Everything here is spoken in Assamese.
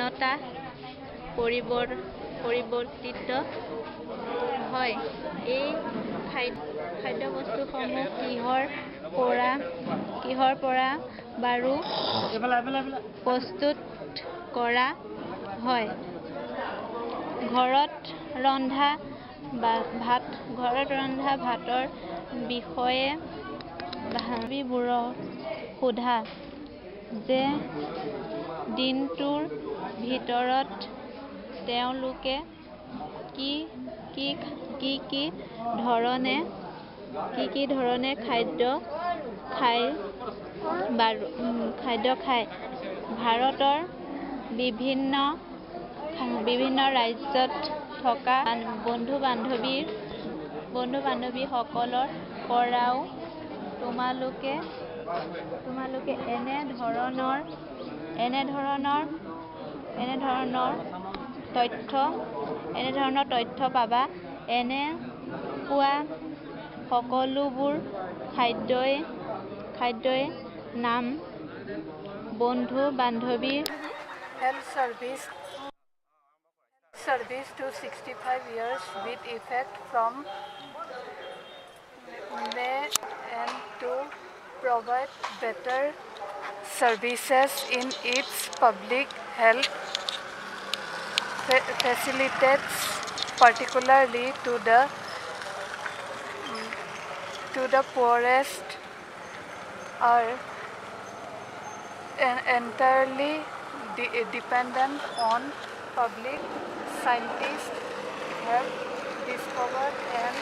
উষ্ণতা পৰিৱৰ্তিত হয়। এই খাদ্যবস্তুসমূহ কিহৰ পৰা বাৰু প্ৰস্তুত কৰা হয়? ঘৰত ৰন্ধা ভাতৰ বিষয়ে বান্ধৱীবোৰক সোধা যে দিনটোৰ ভিতৰত তেওঁলোকে কি ধৰণে খাদ্য খায়। ভাৰতৰ বিভিন্ন ৰাজ্যত থকা বন্ধু-বান্ধৱীসকলৰ পৰাও তোমালোকে এনে ধৰণৰ তথ্য পাবা। এনেকুৱা সকলোবোৰ খাদ্যই নাম বন্ধু-বান্ধৱীৰ health service to 65 years with effect from May and to provide better services in its public health facilities, particularly to the poorest, are entirely dependent on public. Scientists have discovered an